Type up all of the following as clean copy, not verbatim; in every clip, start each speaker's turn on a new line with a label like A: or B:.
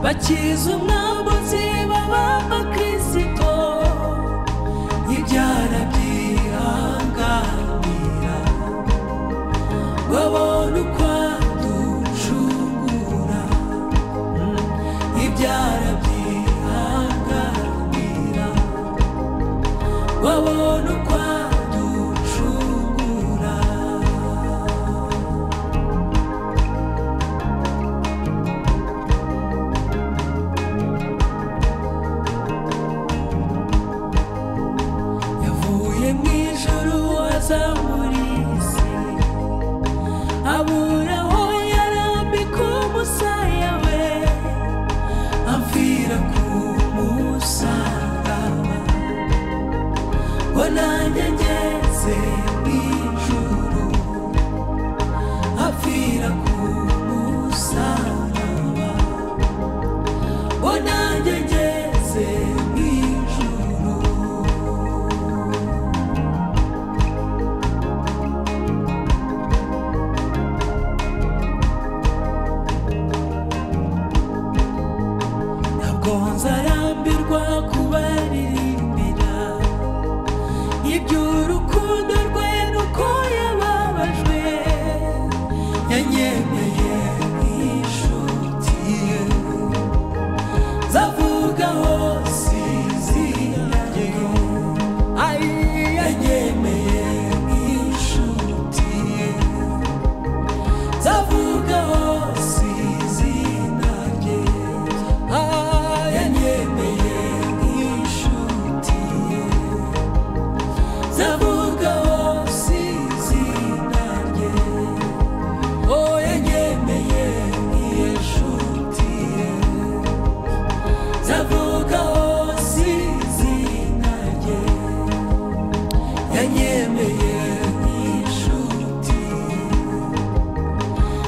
A: bakiza umwambuzi baba Kristo ibyara byihanganira babona uko ducungura ibyara byihanganira babona uko ducungura yavuye mu ijuru aza muri isi abura aho yarambika umusaya we amfira ku musaraba ngo nanjye ngeze mu ijuru apfira ku musaraba ngo nanjye ngeze mu ijuru ntabwo nzarambirwa kubaririmbira iby'urukundo rwe nuko yababajwe yanyemeye nk'inshuti ye nzavuga hose izina rye yanyemeye nk'inshuti ye nzavuga hose izina rye yanyemeye nk'inshuti ye nzavuga hose izina rye yanyemeye nk'inshuti ye nzavuga hose izina rye yanyemeye nk'inshuti ye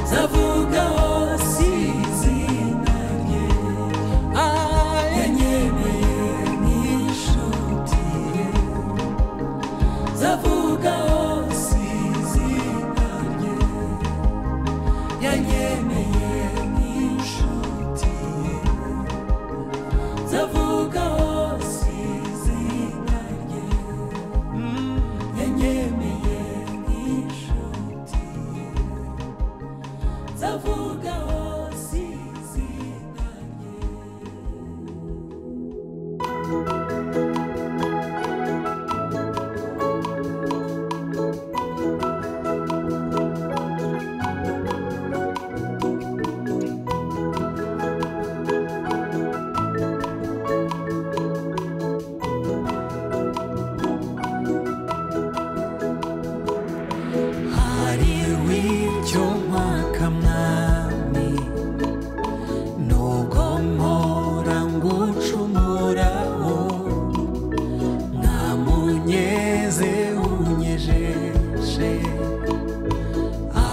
A: nzavuga hose izina rye yanyemeye nk'inshuti ye nzavuga hose izina rye yanyemeye nk'inshuti ye nzavuga hose izina rye yanyemeye nk'inshuti ye nzavuga hose izina rye hariho icyo mpaka mwami nubwo mpora ngucumuraho mwamunyeze unyejeje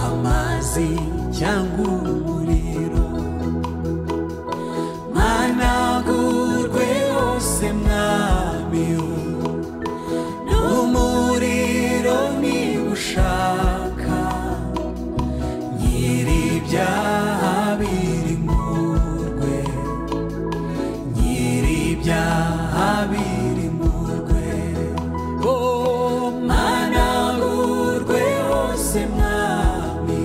A: amazi cyangwa umuriro managurwe hose mwami n'umuriro niba ushaka nyir'ibyaha birimurwe nyir'ibyaha birimurwe managurwe hose mwami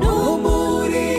A: n'umuriro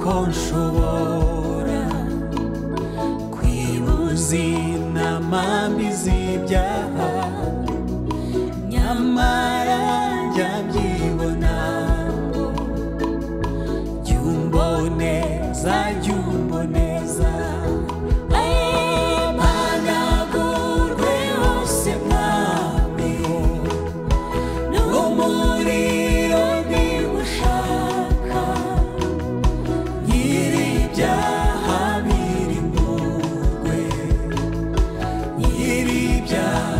A: uko nshobora kwibuza inama mbi z'ibyaha, nyamara njya mbyibonamo. Jya umboneza, jya umboneza, mpanagurwe hose mwami, n'umuriro ntiwushaka, nyir'ibyaha birimburwe, nyir'ibyaha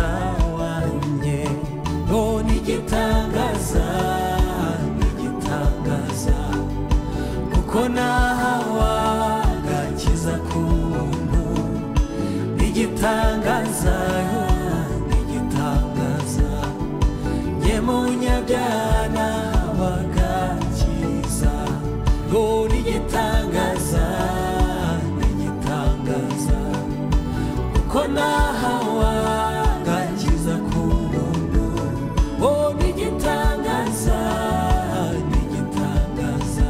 A: mukiza wanjye. Oh, ni igitangaza, ni igitangaza, kuko nahawe agakiza k'ubuntu. Ni igitangaza, ni igitangaza, njye munyabyaha nahawe agakiza. Oh, ni igitangaza, ni igitangaza, kuko nahawe agakiza k'ubuntu. Oh, ni igitangaza, ni igitangaza,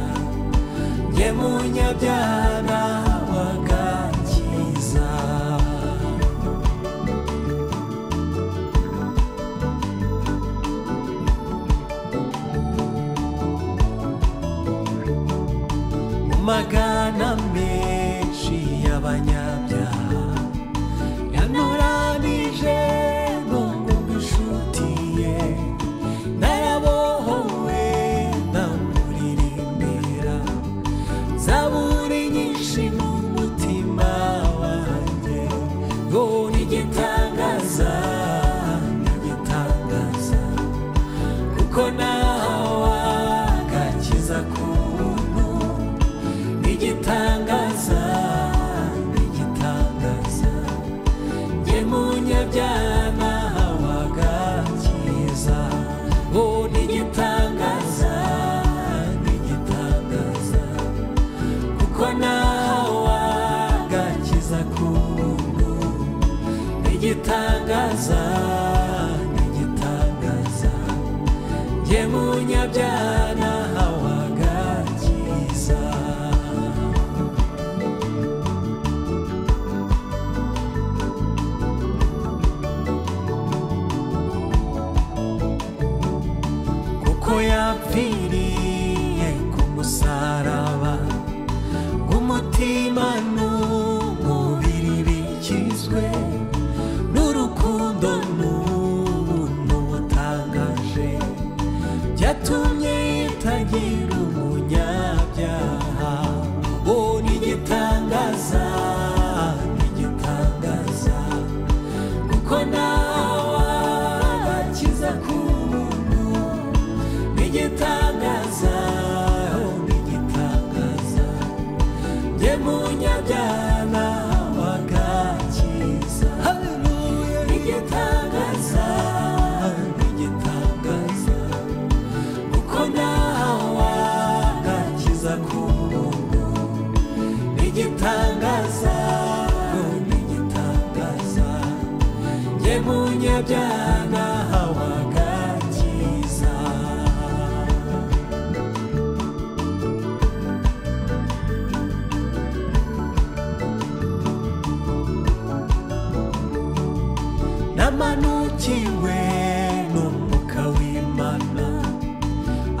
A: njye munyabyaha nahawe agakiza. Mu magana menshi y'abanyabyaha yanoranije n'ubwo bw'inshuti ye, narabohowe ndamuririmbira zaburi nyinshi mu mutima wanjye. Oh, ni igitangaza, ni igitangaza, kuko nahawe agakiza k'ubuntu. Ni igitangaza, ni igitangaza, njye munyabyaha nahawe agakiza. Oh, ni igitangaza, ni igitangaza, kuko nahawe agakiza k'ubuntu. Ni igitangaza, ni igitangaza, njye munyabyaha nahawe agakiza. Kuko yapfiriye ku musaraba, umutima n'umubiri bikizwe n'urukundo n'ubuntu butangaje, byatumye yitagira umunyabyaha. Oh, ni igitangaza, ni igitangaza, kuko nahawe agakiza k'ubuntu. Ni igitangaza, oh, ni igitangaza, njye munyabyaha nahawe agakiza. Haleluya! Ni igitangaza, ni igitangaza, kuko nahawe agakiza k'ubuntu. Ni igitangaza, oh, ni igitangaza, njye munyabyaha nahawe agakiza. Namanukiwe n'umwuka w'Imana,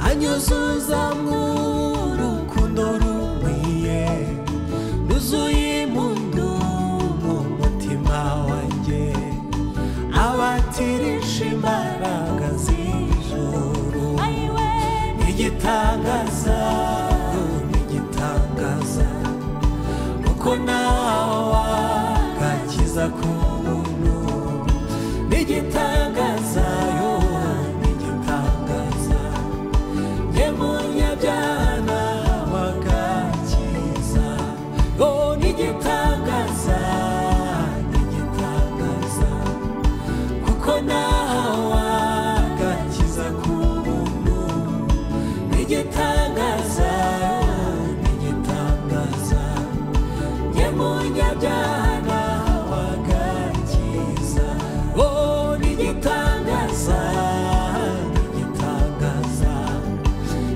A: anyuzuza mu rukundo rumwiye, nuzuye impundu mu mutima wanjye, abatirisha imbaraga z'ijuru. Ni igitangaza, ni igitangaza, kuko nahawe agakiza k'ubuntu. Ni igitangaza, ni igitangaza, njye munyabyaha nahawe agakiza. Oh, ni igitangaza, ni igitangaza, kuko nahawe agakiza k'ubuntu. Ni igitangaza, ni igitangaza, njye munyabyaha nahawe agakiza. Oh, ni igitangaza, ni igitangaza,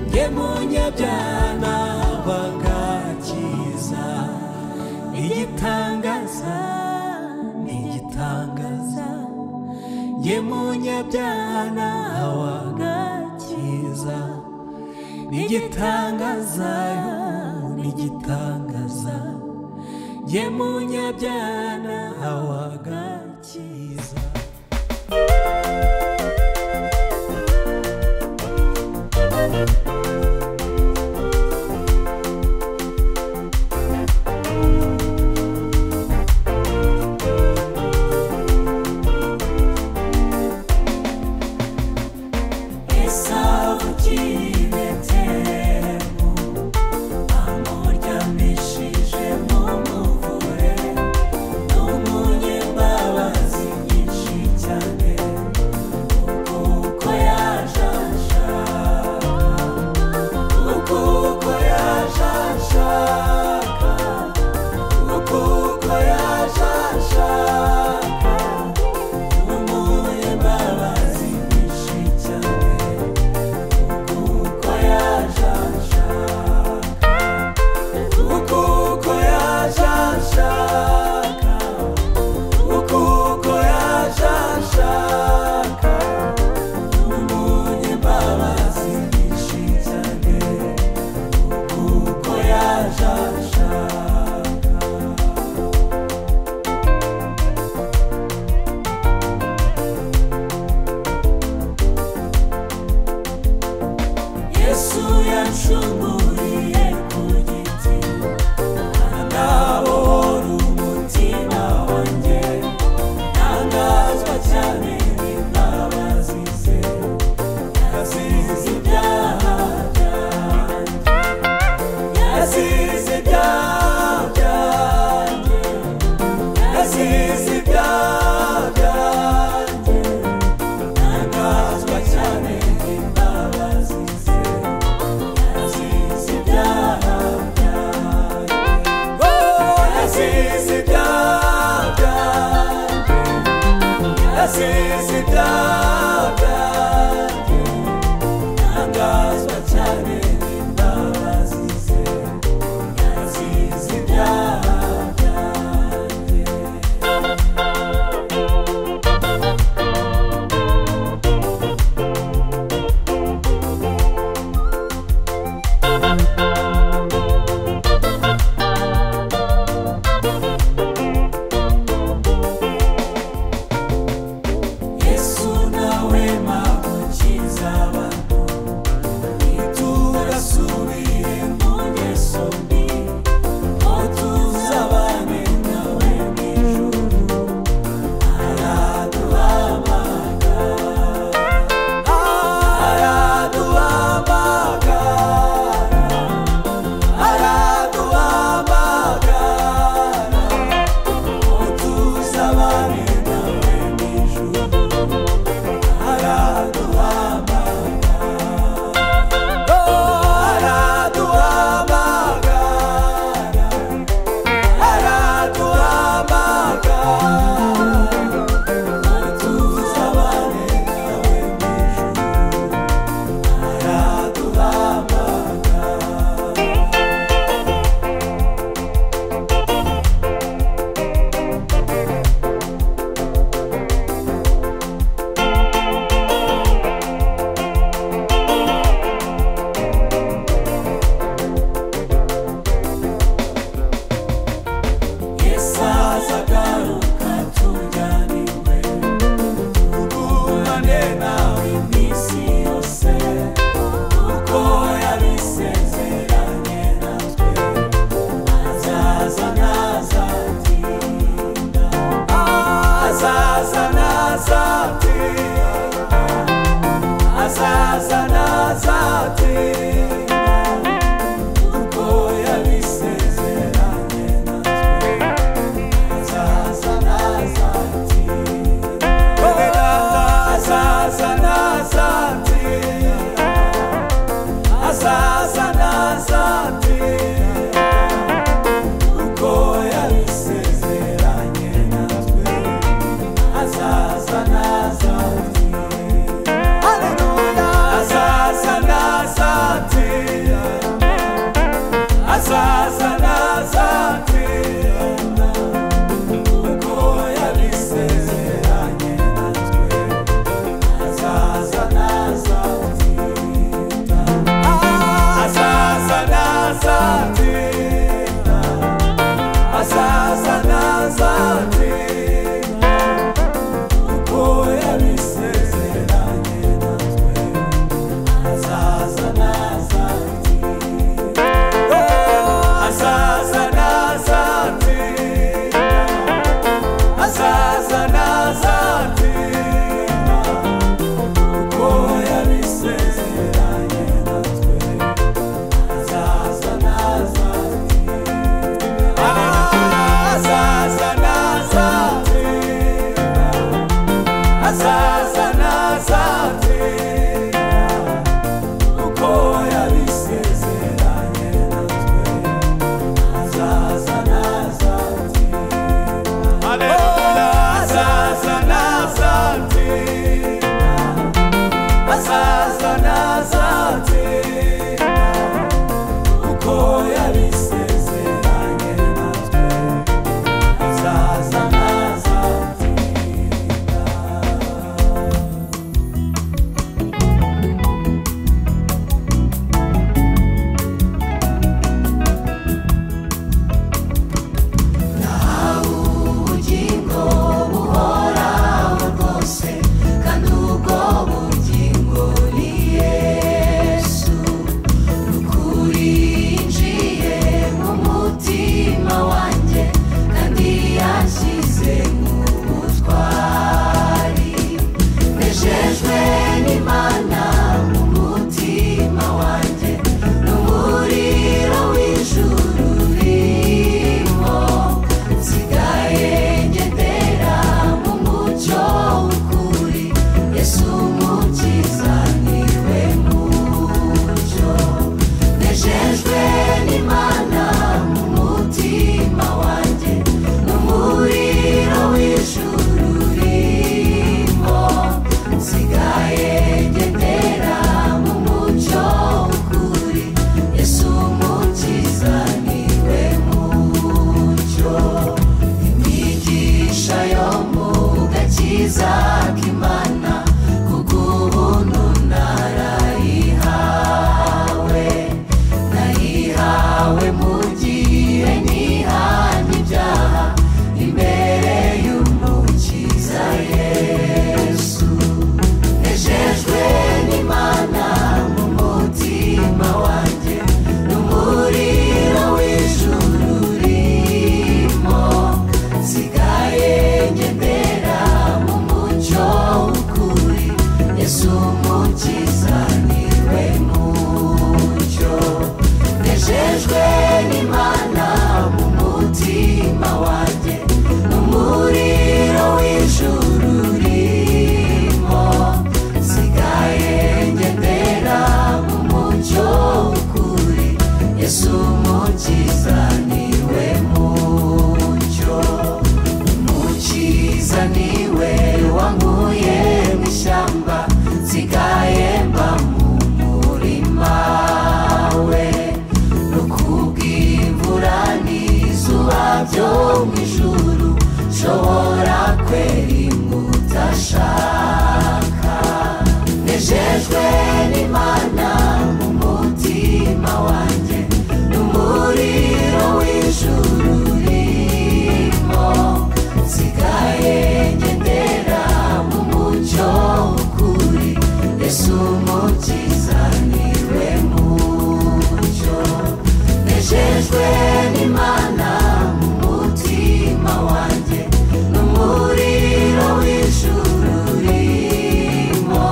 A: njye munyabyaha nahawe agakiza. Igitangaza, ni igitangaza, njye munyabyaha nahawe agakiza. Ni igitangaza, ni igitangaza, njye munyabyaha nahawe agakiza. wanshunguriye ku giti anabohora umutima wanjye ntangazwa cyane n'imbabazi ze yazize ibyaha byanjye yazize ibyaha byanjye yazize ibyaha byanjye ntangazwa cyane n'imbabazi ze yazize ibyaha byanjye oh yazize ibyaha byanjye yazize ibyaha byanjye ntangazwa cyane n'imbabazi ze yazize ibyaha byanjye Yesu nawe magukiza abantu ntiturasubire mu ngeso mbi ngo tuzabane nawe mu ijuru araduhamagara ngo tuzabane nawe mu ijuru Yesazagaruka tujyaniwe tugumane nawe iminsi yose kuko yabisezeranye natwe azaza ntazatinda azaza ntazatinda azaza ntazatinda kuko yabisezeranye natwe azaza ntazatinda azaza ntazatinda azaza ntazatinda kuko yabisezeranye natwe azaza ntazatinda haleluya azaza ntazatinda azaza ntazatinda kuko yabisezeranye natwe azaza ntazatinda azaza ntazatinda azaza ntazatinda kuko yabisezeranye natwe azaza ntazatinda azaza ntazatinda azaza ntazatinda kuko yabisezeranye natwe azaza ntazatinda azaza ntazatinda azaza ntazatinda kuko yabisezeranye natwe azaza ntazatinda haleluya azaza ntazatinda azaza ntazatinda kuko yabisezeranye natwe azaza ntazatinda
B: ubugingo buhoraho rwose kandi ubwo bugingo ni Yesu Yesu umukiza niwe mucyo nejejwe n'Imana mu mutima wanjye n'umuriro w'ijuru urimo nsigaye ngendera mu mucyo w'ukuri Yesu umukiza niwe mucyo imigisha yo mu gakiza k'Imana kubw'ubuntu narayihawe mu gihe nihana ibyaha imbere y'umukiza Yesu nejejwe n'Imana mu mutima wanjye n'umuriro w'ijuru urimo nsigaye ngendera mu mucyo w'ukuri Yesu umukiza niwe mucyo nejejwe n'Imana mu mutima wanjye n'umuriro w'ijuru urimo nsigaye ngendera mu mucyo w'ukuri Yesu umukiza niwe mucyo umukiza niwe wankuye mu ishyamba nsigaye mba mu murima we no kubw'imvura n'izuba byo mu ijuru nshobora kwera imbuto ashaka nejejwe n'Imana mu mutima wanjye n'umuriro w'ijuru urimo nsigaye ngendera mu mucyo w'ukuri Yesu umukiza niwe mucyo nejejwe n'Imana mu mutima wanjye n'umuriro w'ijuru urimo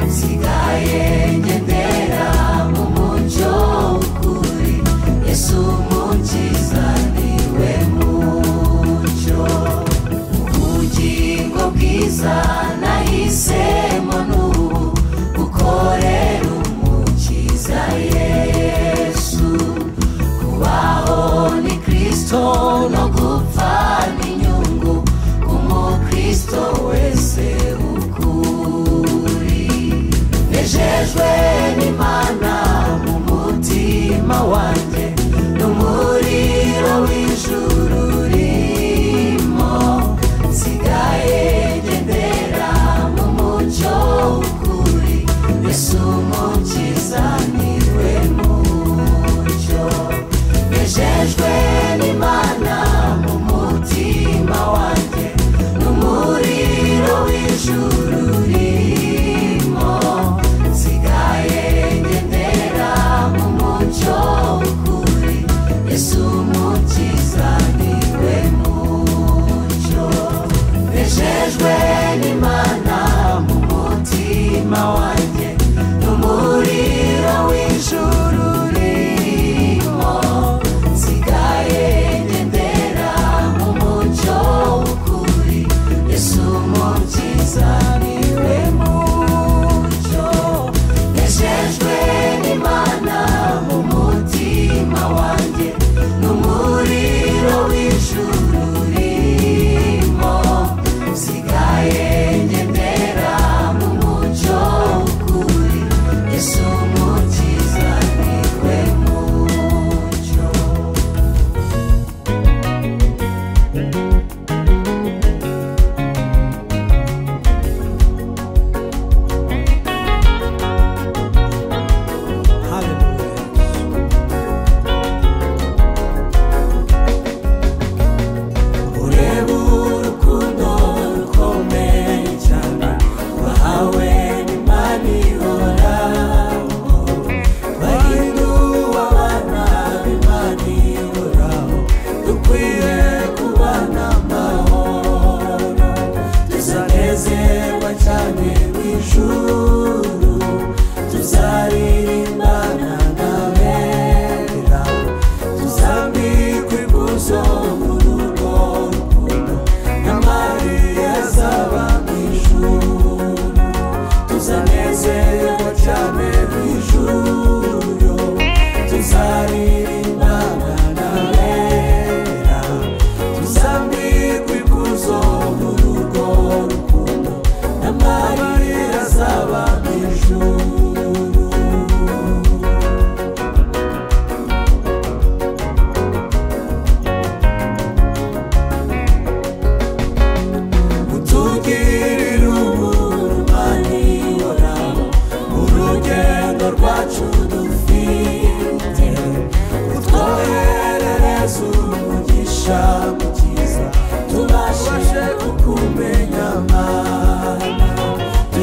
B: nsigaye ngendera mu mucyo w'ukuri Yesu umukiza niwe mucyo ubugingo bwiza nahisemo n'ubu gukorera umukiza Yesu kubaho ni Kristo no gupfa ni inyungu k'umukristo wese ukuri nejejwe n'Imana mu mutima wanjye n'umuriro w'ijuru urimo nsigaye ngendera mu mucyo w'ukuri Yesu umukiza niwe mucyo nejejwe n'Imana mu mutima wanjye n'umuriro w'ijuru urimo nsigaye ngendera mu mucyo w'ukuri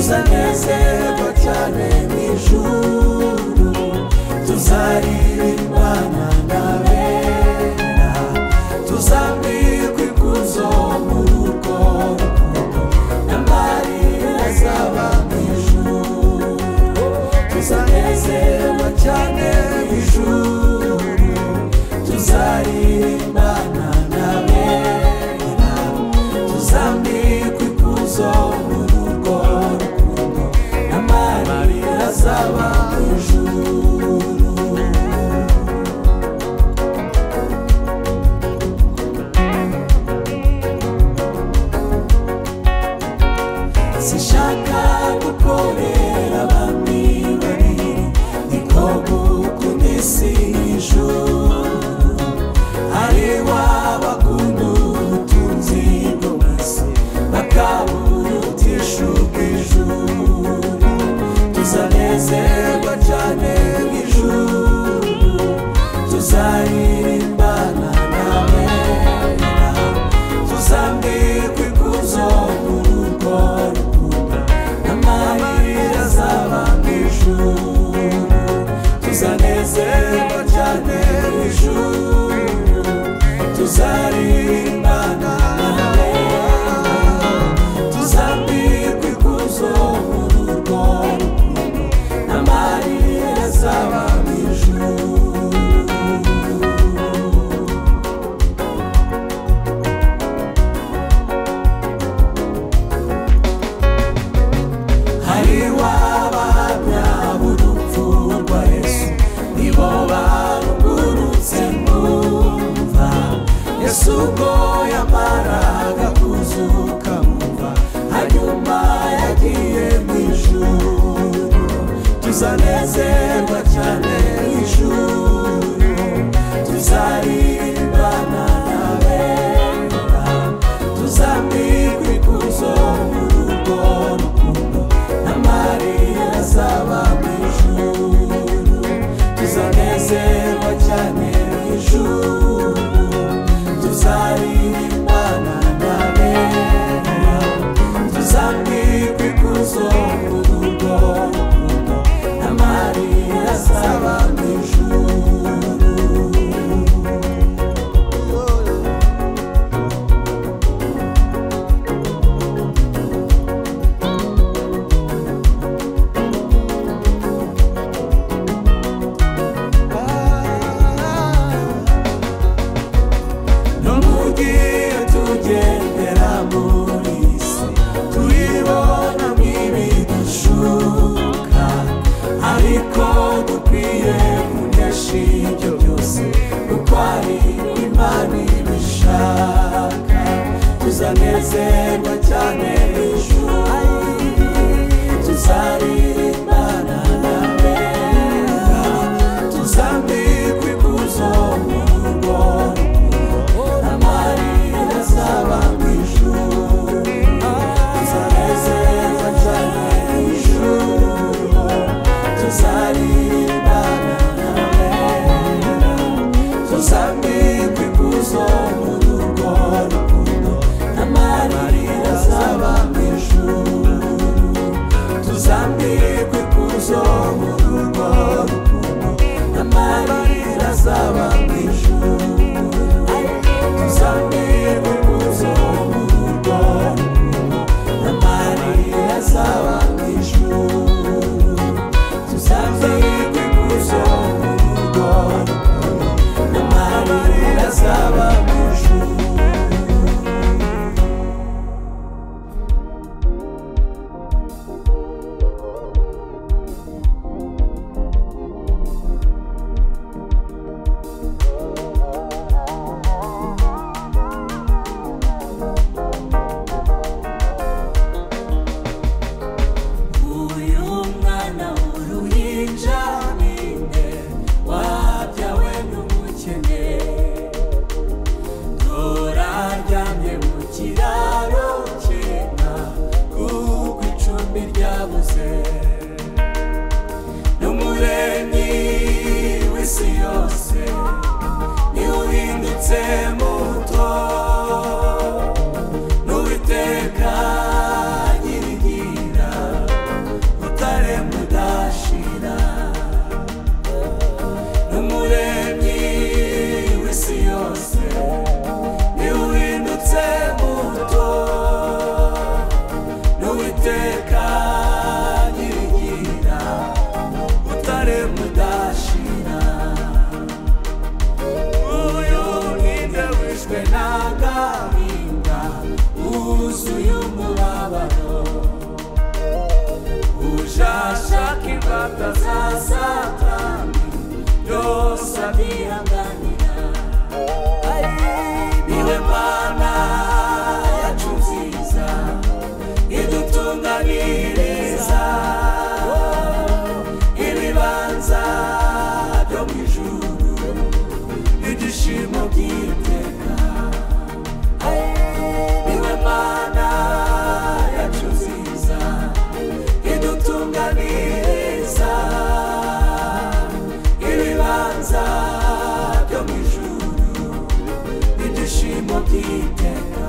B: tuzanezerwa cyane mu ijuru, tuzaririmbana n'abera, tuzambikwa ikuzo muri urwo rukundo, n'amarira azaba mu ijuru. Tuzanezerwa cyane mu ijuru, tuzaririmbana n'abera, tuzambikwa ikuzo muri urwo rukundo, n'amarira azaba mu ijuru. Sishaka gukorera abami babiri, niko gukunda isi n'ijuru. Hariho abakunda ubutunzi bwo mu isi, bakaburutisha ubw'ijuru. Tuzanezerwa cyane mu ijuru, tuzaririmbana n'abera, tuzambikwa ikuzo muri urwo rukundo, n'amarira azaba mu ijuru. Tuzanezerwa cyane mu ijuru, tuzaririmbana n'abera, tuzambikwa ikuzo muri urwo rukundo, n'amarira azaba mu ijuru. Hariho abahamya b'urupfu rwa Yesu, nibo barungurutse mwumva. Yesu ubwo yamaraga kuzuka mwumva, hanyuma yagiye mu ijuru. Tuzanezerwa cyane mu ijuru, tuzaririmbana n'abera, tuzambikwa ikuzo muri urwo rukundo, n'amarira azaba mu ijuru. Tuzanezerwa cyane mu ijuru, tuzaririmbana n'abera, tuzambikwa ikuzo muri urwo rukundo, n'amarira imbaraga za Satani byose abyihanganira. Niwe Mana yacu nziza idutunganiriza ibibanza byo mu ijuru ibyishimo by'iteka. Niwe Mana yacu nziza idutunganiriza ibibanza byo mu ijuru ibyishimo by'iteka.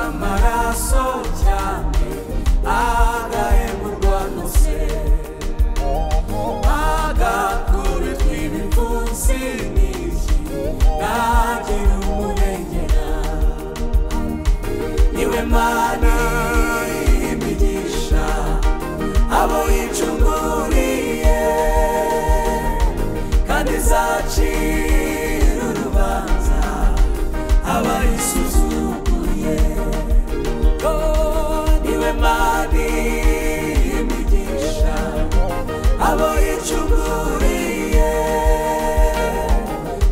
B: Amaraso cyane agahemurwa nose agakubitwa ibipfunsi n'iki ntagira umurengera. Niwe Mana imigisha abo yicunguriye kandi izacira urubanza abayisuzuguye. Niwe Mana imigisha abo yicunguriye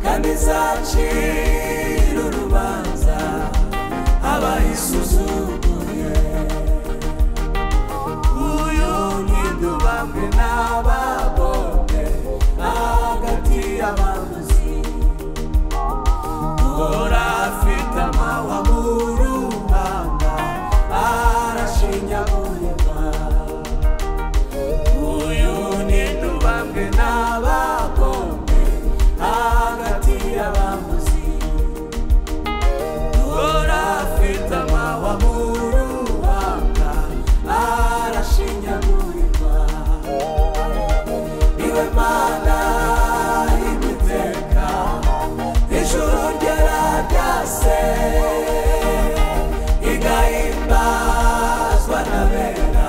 B: kandi izacira urubanza abayisuzuguye. Uyu ntidubambwe n'abagome hagati y'abamuzi uhora afite amahwa mu ruhanga arashinyagurirwa. Uyu ntidubambwe n'abagome hagati y'abamuzi uhora afite amahwa mu ruhanga arashinyagurirwa. Niwe Mana y'iteka ijuru ryaragase igahimbazwa n'abera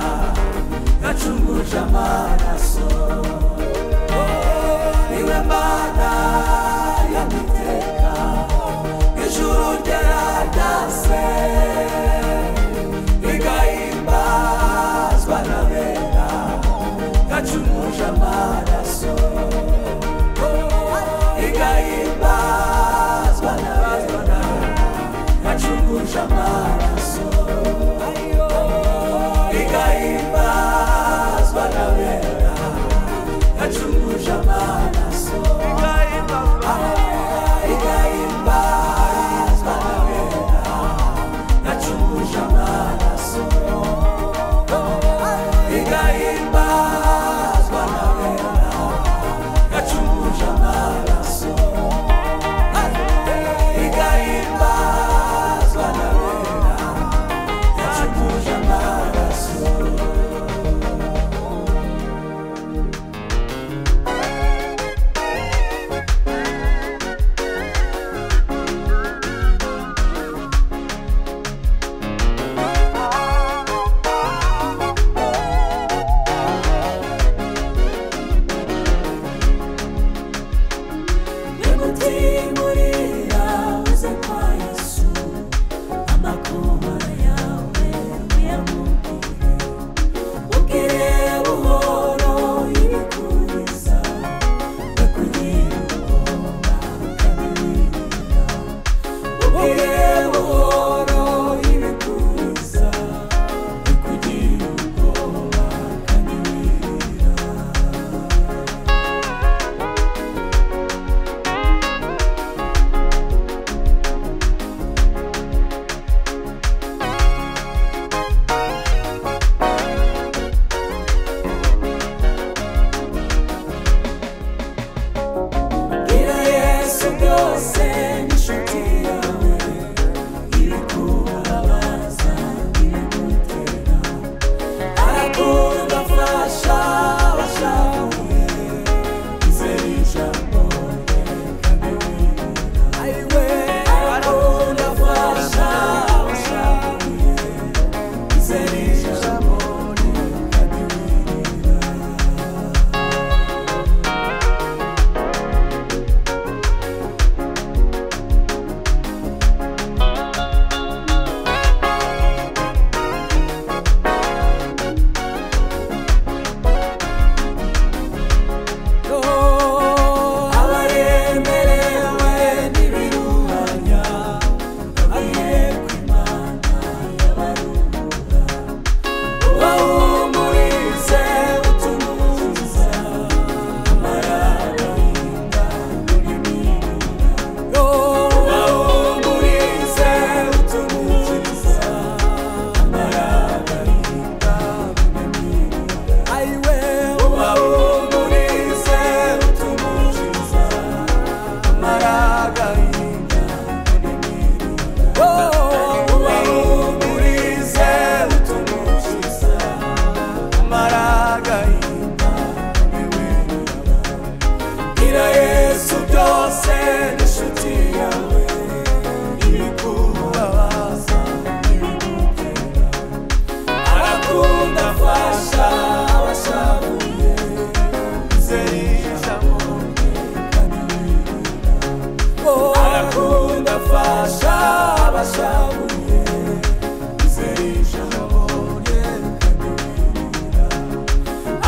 B: yacunguje amaraso. Niwe Mana y'iteka ijuru ryaragase igahimbazwa n'abera yacunguje amaraso. Igahimbazwa n'abera yacunguje amaraso. Igahimbazwa n'abera yacunguje amaraso. Igahimbazwa n'abera yacunguje amaraso. Igahimbazwa n'abera yacunguje amaraso. Igahimbazwa n'abera yacunguje amaraso.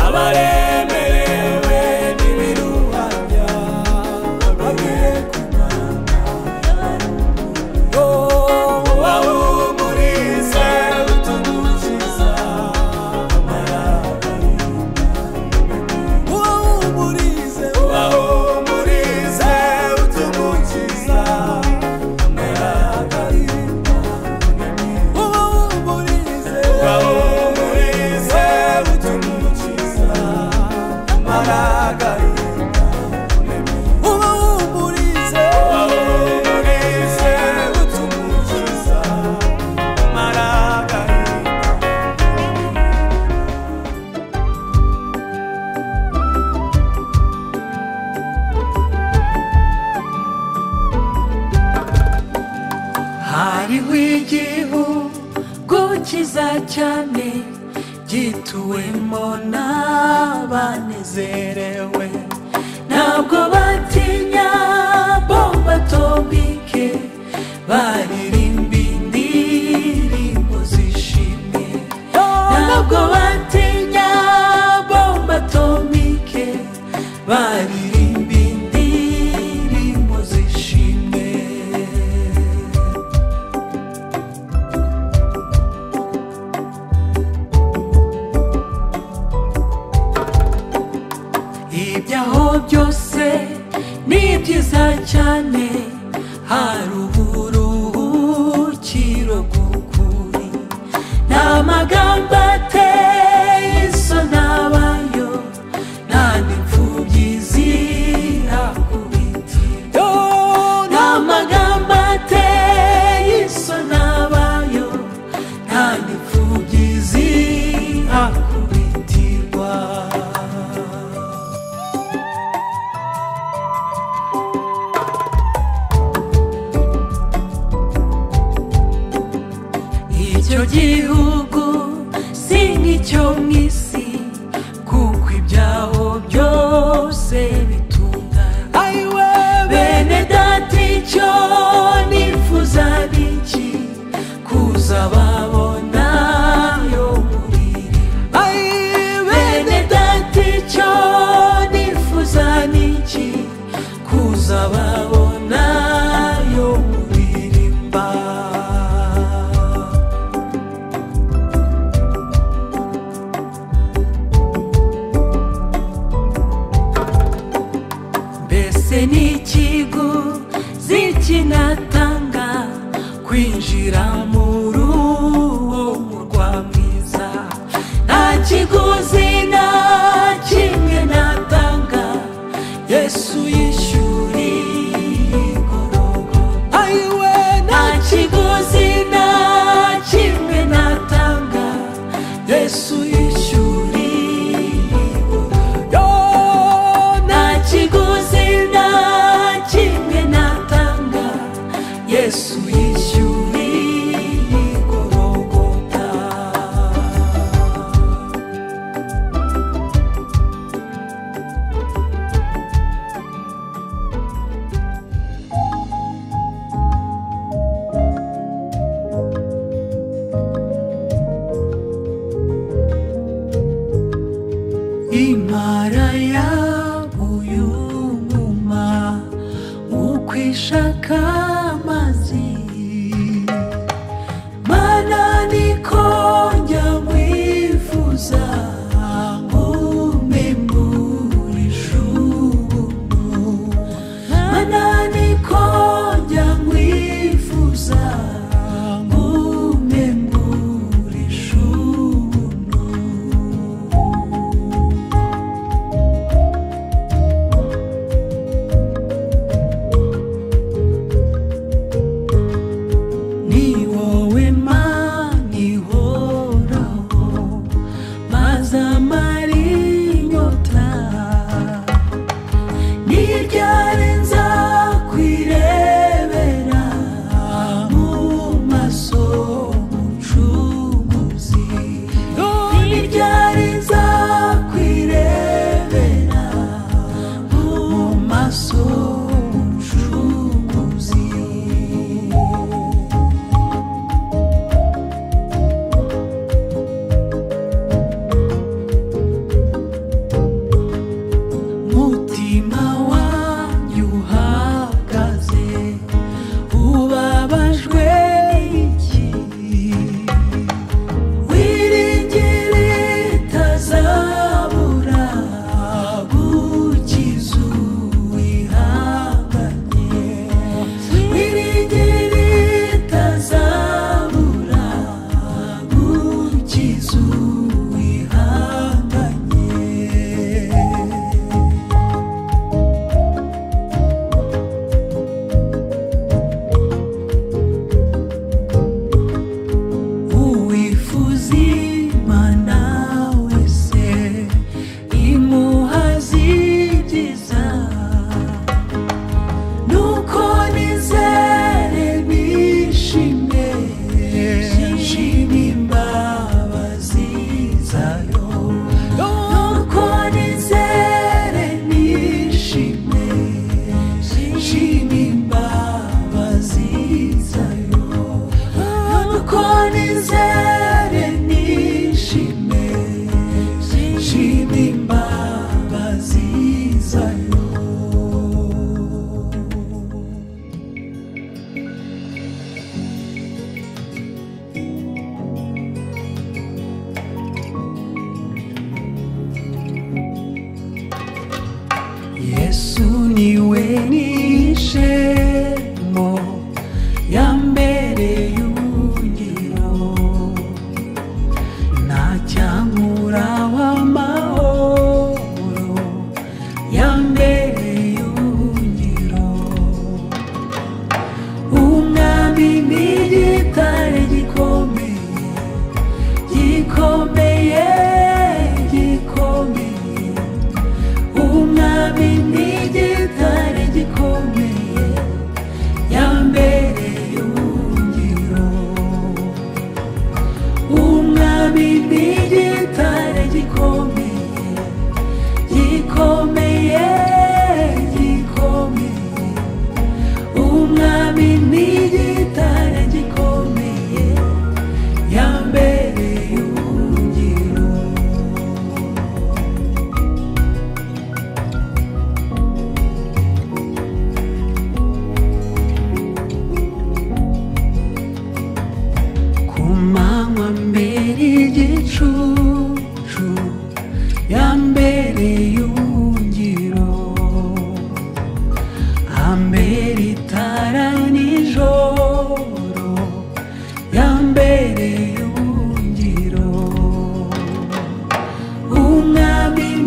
B: abaremerewe n'ibiruhanya bagere ku Mana. Ubahumurize utumukiza amaragahinda. Ubahumurize utumukiza amaragahinda. Ubahumurize utumukiza amaragahinda. Ubahumurize utumukiza amaragahinda.
A: hariho igihugu cyiza cyane gituwemo n'abanezerewe, ntabwo batinya bomba atomike, baririmba indirimbo zishimye. Ntabwo batinya bomba atomike, baririmba indirimbo zishimye. Ibyaho byose ni byiza cyane, hari uburuhukiro bw'ukuri, nta magambo ateye isoni abayo, nta n'imfubyi zirakubitirwa. Nta magambo ateye isoni abayo, nta n'imfubyi zirakubitirwa. Icyo gihugu si nk'icyo mu isi, kuko ibyaho byose bitunganye. Bene data icyo nifuza ni iki? Kuzababona yo muririmba. Bene data icyo nifuza ni iki? Kuzababona yo muririmba. Mbese ni ikiguzi kinatanga kwinjira muri uwo murwa mwiza? Nta kiguzi na kimwe natanga, Yesu yishyuriye igorogota. Nta kiguzi na kimwe natanga, Yesu yishyuriye igorogota. Nta kiguzi na kimwe natanga, Yesu yishyuriye igorogota. Imara yabuye umuma ukwishaka amazi, Mana niko njya mwifuza, umemburisha ubuntu. Mana niko njya mwifuza, umemburisha ubuntu.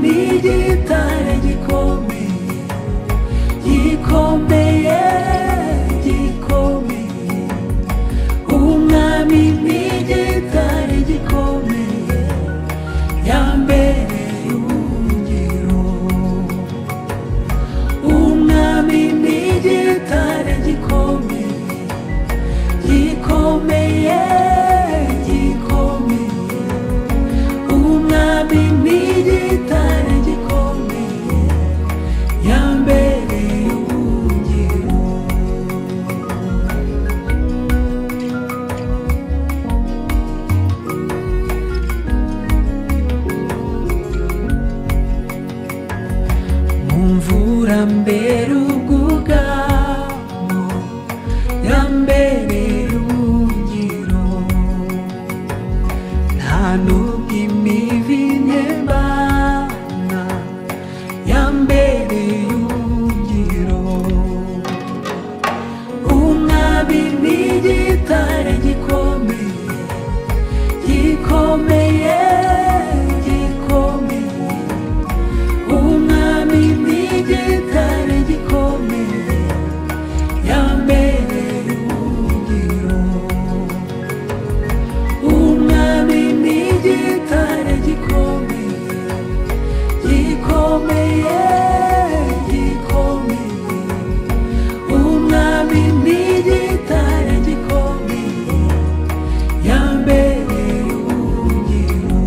A: n'igitare gikomeye, gikomeye, gikomeye. Umwami n'igitare gikomeye, yambereye ubuhungiro. Umwami n'igitare gikomeye, gikomeye, gikomeye. Umwami n'igitare gikomeye, yambereye ubuhungiro. Mu mvura mbere ubwugamo, yambereye ubuhungiro. Nta nubwo imivi intembana, yambereye ubuhungiro. Umwami n'igitare gikomeye, gikomeye, gikomeye. Umwami n'igitare gikomeye, yambereye ubuhungiro. Umwami n'igitare gikomeye, gikomeye, gikomeye. Umwami n'igitare gikomeye, yambereye ubuhungiro.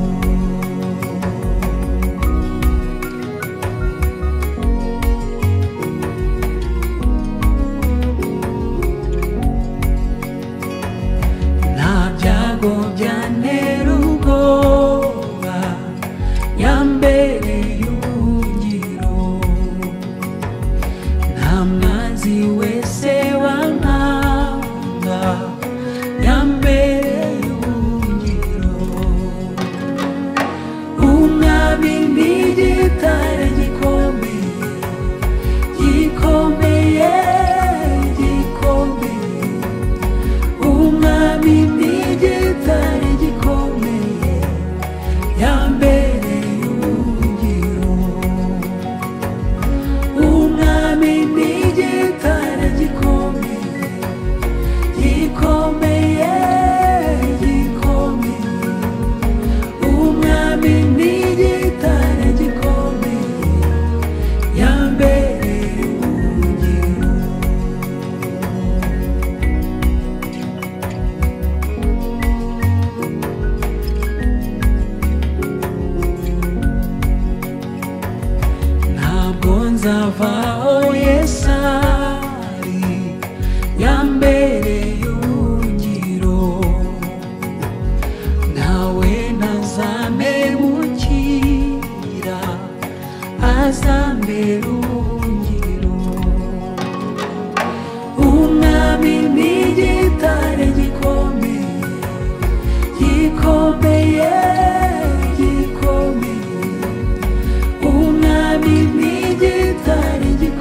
A: Nta byago byantera ubwoba, yambereye ubuhungiro. Nta mwanzi wese wankanga, yambereye ubuhungiro. Umwami n'igitare gikomeye, gikomeye, gikomeye. Umwami n'igitare gikomeye, yambereye ubuhungiro. Umwami n'igitare gikomeye, gikomeye, gikomeye. Umwami n'igitare gikomeye, yambereye ubuhungiro. Ntabwo nzavaho Yesu ari, yambereye ubuhungiro. Nawe ntazamemukira, azambera ubuhungiro. Umwami n'igitare gikomeye, gikomeye, gikomeye. Umwami n'igitare gikomeye,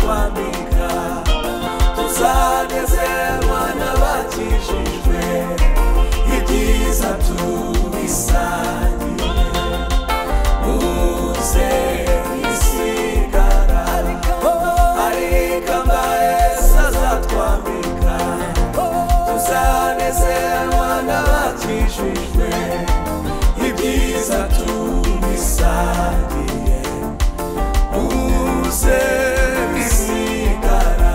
B: azatwambika tuzanezerwa n'abakijijwe ibyiza tubisangiye muze isigara ariko Yesu azatwambika tuzanezerwa n'abakijijwe ibyiza tubisangiye muze isigara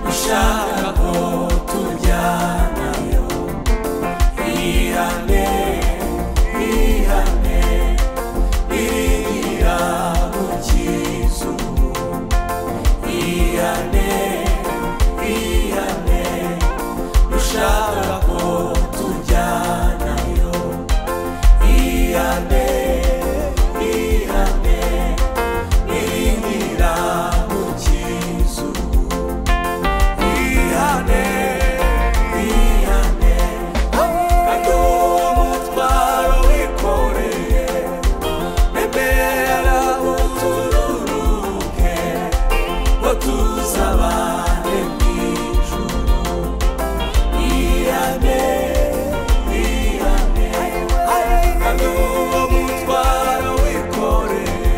B: ushaka ko tujyanayo ihane ihane iringira gukiza ihane ihane ushaka ko tujyanayo ihane ihane iringira gukiza ihane ihane kandi uwo mutwaro wikoreye nemera utururuke ngo tuzabane mw'ijuru ihane ihane kandi uwo mutwaro wikoreye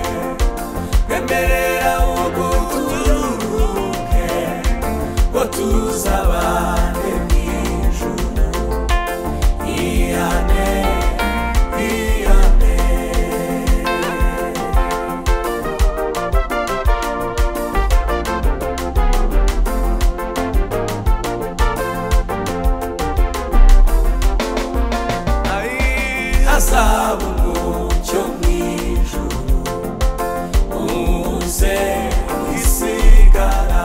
B: nemera utururuke ngo tuzabane mw'ijuru ihane ihane hazaba umucyo mw'ijuru uze isigara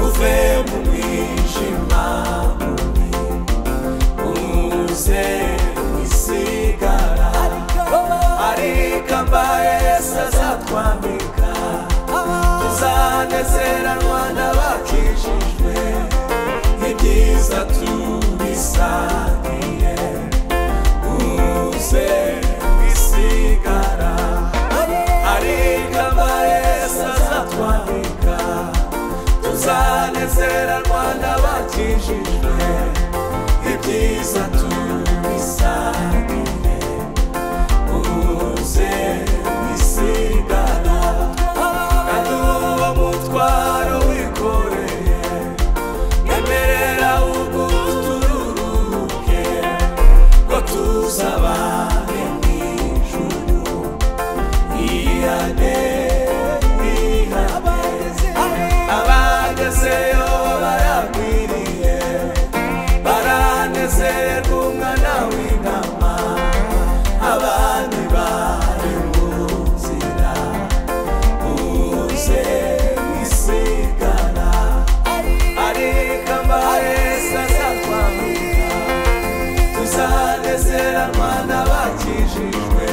B: uve mu mwijima mubi uze isigara ariko Yesu azatwambika tuzanezeranwa n'abakijijwe ibyiza tubisangiye uze isigara ariko Yesu azatwambika tuzanezeranwa n'abakijijwe ibyiza tubisangiye uze isigara kandi uwo mutwaro wikoreye emerera ugutururuke ngo tuzabane mw'ijuru ihane ihane abagezeyo baragwiriye baranezerwa umwana w'intama abandi bari mu nzira uze isigara ariko Yesu azatwambika tuzanezeranwa n'abakijijwe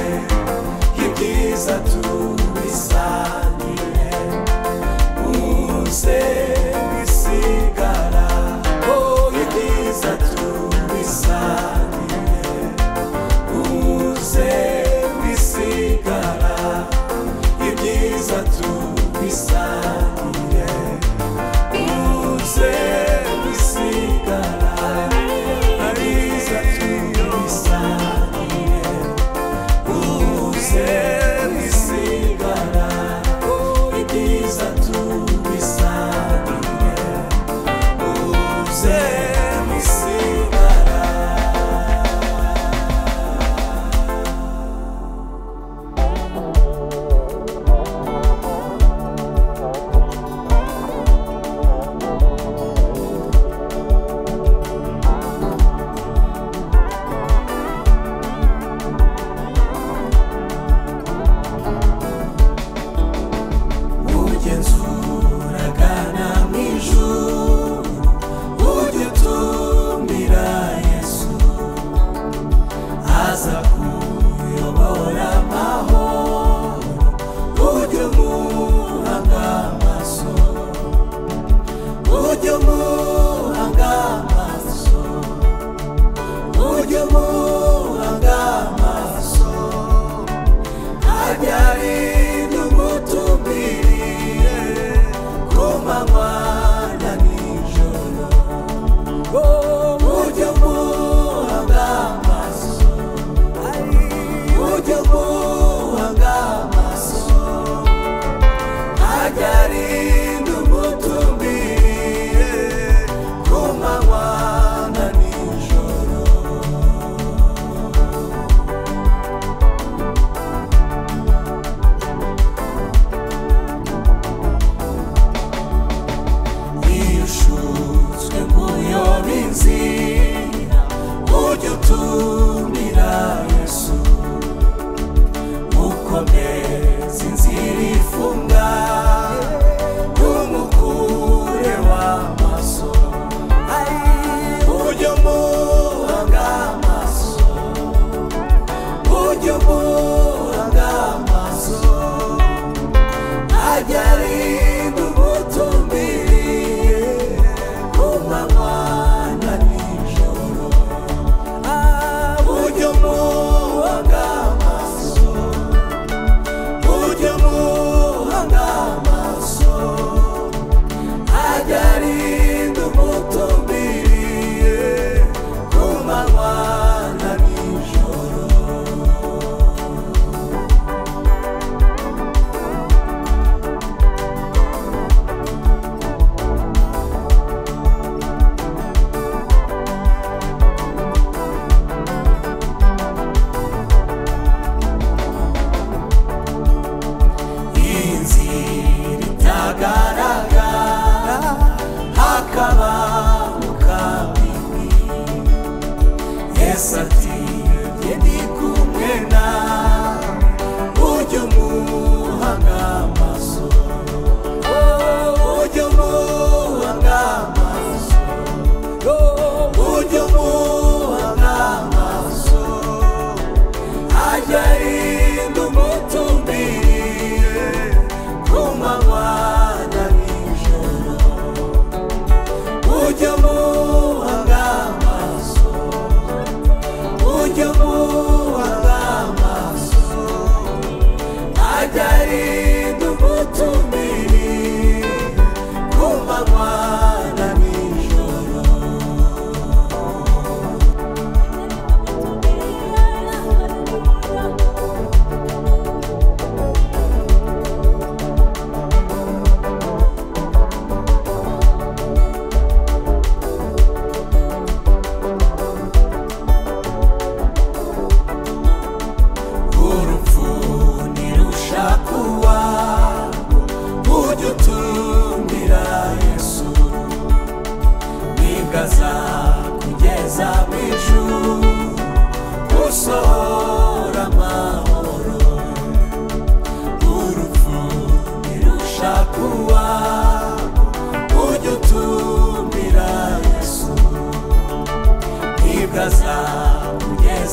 B: ibyiza tubisangiye uze isigara ibyiza tubisangiye uze isigara ibyiza tubisangiye uze isigara ibyiza tubisangiye uze isigara ibyiza tubisangiye uze isigara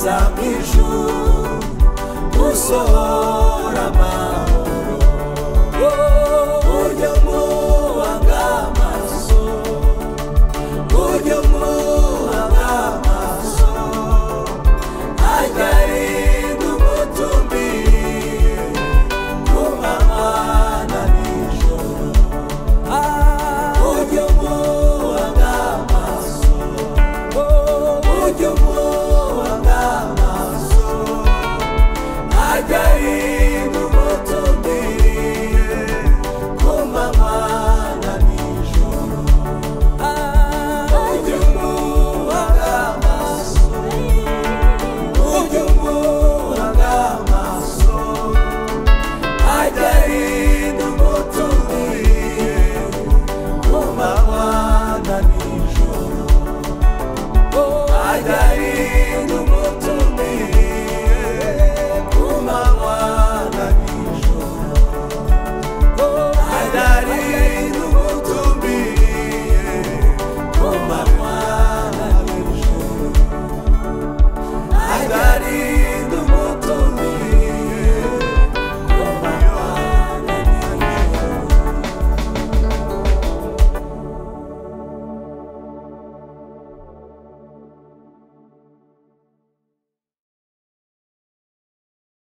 B: kugeza mu ijuru usohora amahoro